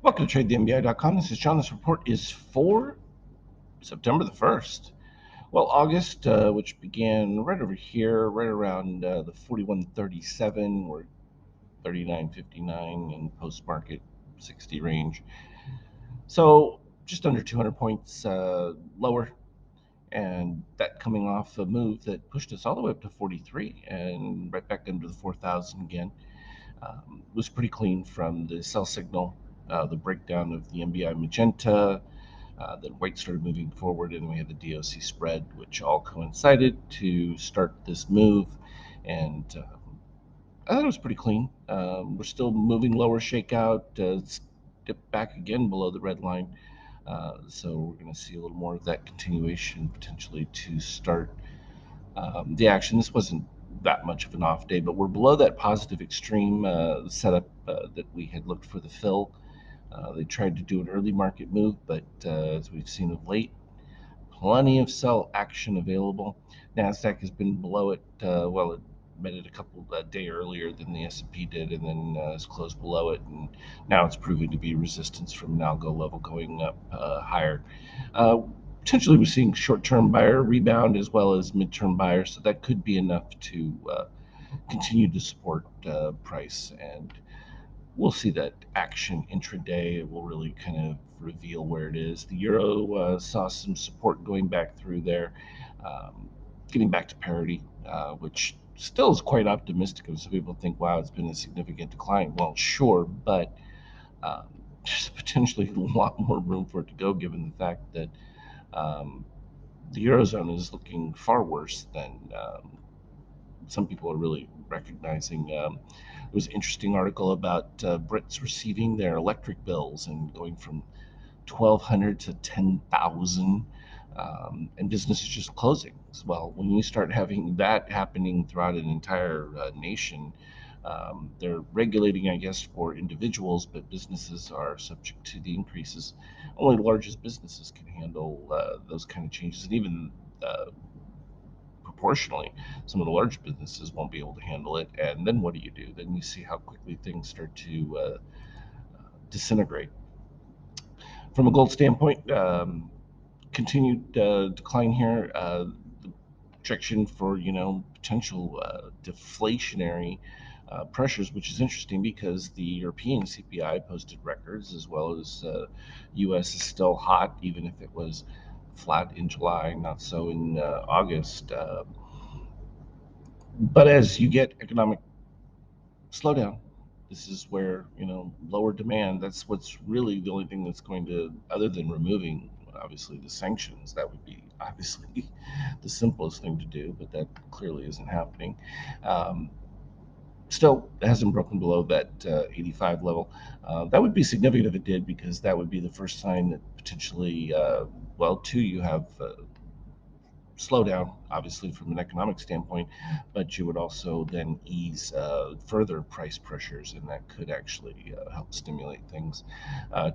Welcome to TradeTheMBI.com. This is John. This report is for September the 1st. Well, August, which began right over here, right around the 41.37 or 39.59 in post-market 60 range. So just under 200 points lower, and that coming off a move that pushed us all the way up to 43 and right back into the 4,000 again. Was pretty clean from the sell signal, the breakdown of the MBI magenta. Then white started moving forward, and we had the DOC spread, which all coincided to start this move. And I thought it was pretty clean. We're still moving lower shakeout, dipped back again below the red line. So we're going to see a little more of that continuation potentially to start the action. This wasn't that much of an off day, but we're below that positive extreme setup that we had looked for the fill. They tried to do an early market move, but as we've seen of late, plenty of sell action available. Nasdaq has been below it. It met it a couple day earlier than the S&P did, and then it's closed below it, and now it's proving to be resistance from an algo level going up higher. Potentially, we're seeing short-term buyer rebound as well as mid-term buyers, so that could be enough to continue to support price, and we'll see that action intraday. It will really kind of reveal where it is. The euro saw some support going back through there, um, getting back to parity, which still is quite optimistic. Some people think, wow, it's been a significant decline. Well, sure, but um, there's potentially a lot more room for it to go given the fact that um, the eurozone is looking far worse than some people are really recognizing. There was an interesting article about Brits receiving their electric bills and going from 1,200 to 10,000, and businesses just closing. Well, when you start having that happening throughout an entire nation, they're regulating, I guess, for individuals, but businesses are subject to the increases. Only the largest businesses can handle those kind of changes, and even proportionally, some of the large businesses won't be able to handle it. And then what do? Then you see how quickly things start to disintegrate. From a gold standpoint, continued decline here. The projection for potential deflationary pressures, which is interesting because the European CPI posted records as well as U.S. is still hot, even if it was flat in July, not so in August. But as you get economic slowdown, this is where lower demand. That's what's really the only thing that's going to, other than removing obviously the sanctions, that would be obviously the simplest thing to do, but that clearly isn't happening. Um, Still hasn't broken below that 85 level. That would be significant if it did, because that would be the first sign that potentially, you have slowdown, obviously, from an economic standpoint, but you would also then ease further price pressures, and that could actually help stimulate things.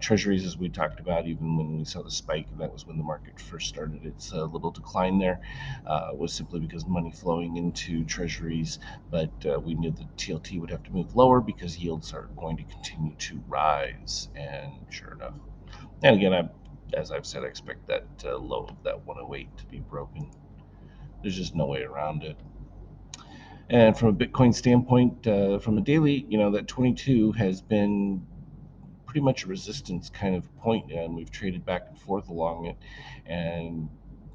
Treasuries, as we talked about, even when we saw the spike, and that was when the market first started its little decline there, was simply because money flowing into treasuries, but we knew the TLT would have to move lower because yields are going to continue to rise, and sure enough. And again, as I've said, I expect that low of that 108 to be broken. There's just no way around it. And from a Bitcoin standpoint, from a daily, that 22 has been pretty much a resistance kind of point, and we've traded back and forth along it, and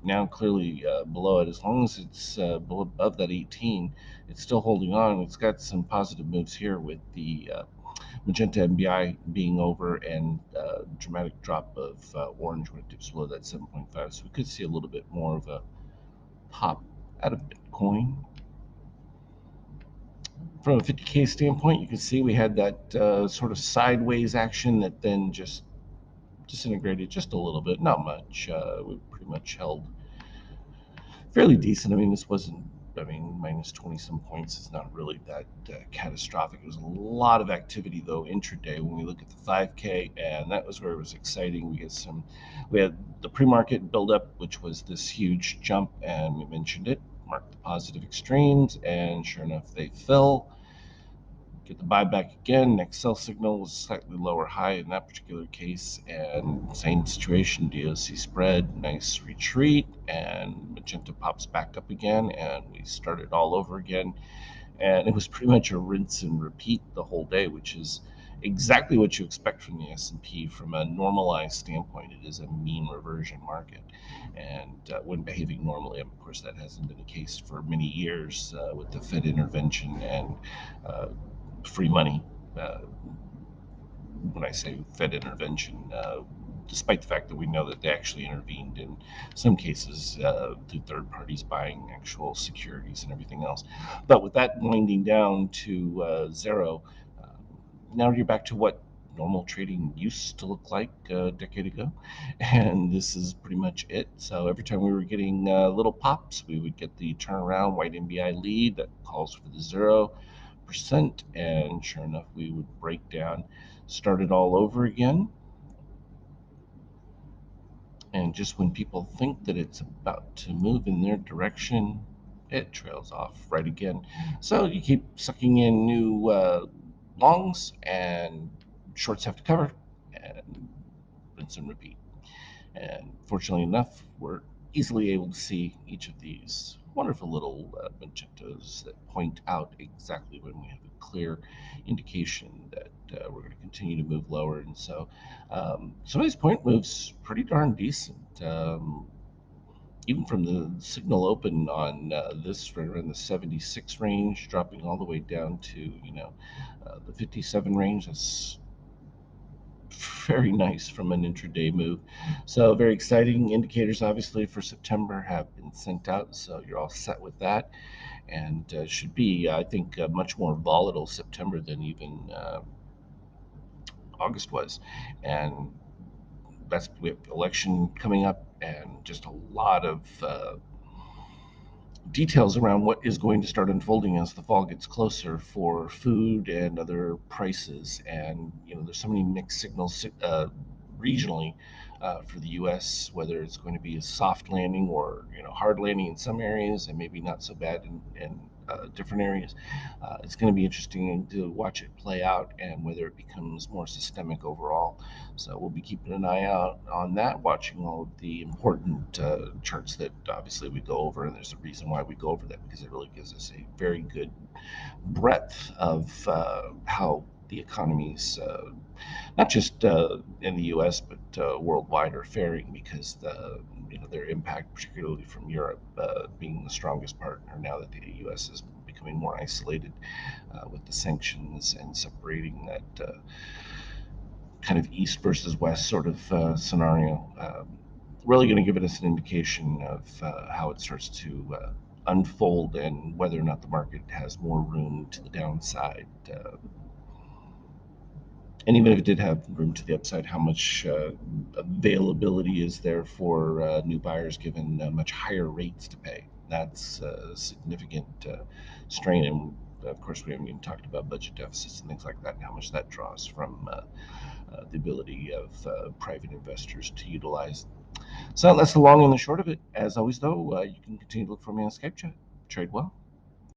now clearly below it. As long as it's above that 18, it's still holding on. It's got some positive moves here with the magenta MBI being over, and dramatic drop of orange when it dips below that 7.5. So we could see a little bit more of a pop out of Bitcoin. From a 50K standpoint, you can see we had that sort of sideways action that then just disintegrated just a little bit, not much. We pretty much held fairly decent. I mean, this wasn't, minus 20 some points is not really that catastrophic. It was a lot of activity, though, intraday when we look at the 5K, and that was where it was exciting. We had the pre market buildup, which was this huge jump, and we mentioned it, marked the positive extremes, and sure enough, they fell. get the buyback again. Next sell signal was slightly lower high in that particular case, and same situation. DOC spread, nice retreat, and magenta pops back up again, and we started all over again. And it was pretty much a rinse and repeat the whole day, which is exactly what you expect from the S&P from a normalized standpoint. It is a mean reversion market, and when behaving normally, of course, that hasn't been the case for many years with the Fed intervention and uh, free money. Uh, when I say Fed intervention, despite the fact that we know that they actually intervened in some cases through third parties buying actual securities and everything else. But with that winding down to zero, uh, now you're back to what normal trading used to look like a decade ago. And this is pretty much it. So every time we were getting little pops, we would get the turnaround white NBI lead that calls for the 0%. And sure enough, we would break down, start it all over again. And just when people think that it's about to move in their direction, it trails off right again. So you keep sucking in new longs, and shorts have to cover, and rinse and repeat. And fortunately enough, we're easily able to see each of these wonderful little magentas that point out exactly when we have a clear indication that we're going to continue to move lower. And so some of these point moves pretty darn decent. Even from the signal open on this right around the 76 range, dropping all the way down to the 57 range. That's very nice from an intraday move. So very exciting indicators, obviously, for September have been sent out. So you're all set with that, and should be, I think, a much more volatile September than even August was, and that's we have election coming up, and just a lot of details around what is going to start unfolding as the fall gets closer for food and other prices. And there's so many mixed signals regionally for the U.S. Whether it's going to be a soft landing or hard landing in some areas and maybe not so bad in different areas. It's going to be interesting to watch it play out and whether it becomes more systemic overall. So we'll be keeping an eye out on that, watching all of the important charts that obviously we go over. And there's a reason why we go over that, because it really gives us a very good breadth of how the economies, not just in the U.S. but worldwide, are faring, because their impact, particularly from Europe, being the strongest partner now that the U.S. is becoming more isolated with the sanctions and separating that kind of east versus west sort of scenario. Really going to give us an indication of how it starts to unfold and whether or not the market has more room to the downside. And even if it did have room to the upside, how much availability is there for new buyers given much higher rates to pay? That's a significant strain. And of course, we haven't even talked about budget deficits and things like that, and how much that draws from the ability of private investors to utilize. So that's the long and the short of it. As always, though, you can continue to look for me on Skype chat. Trade well.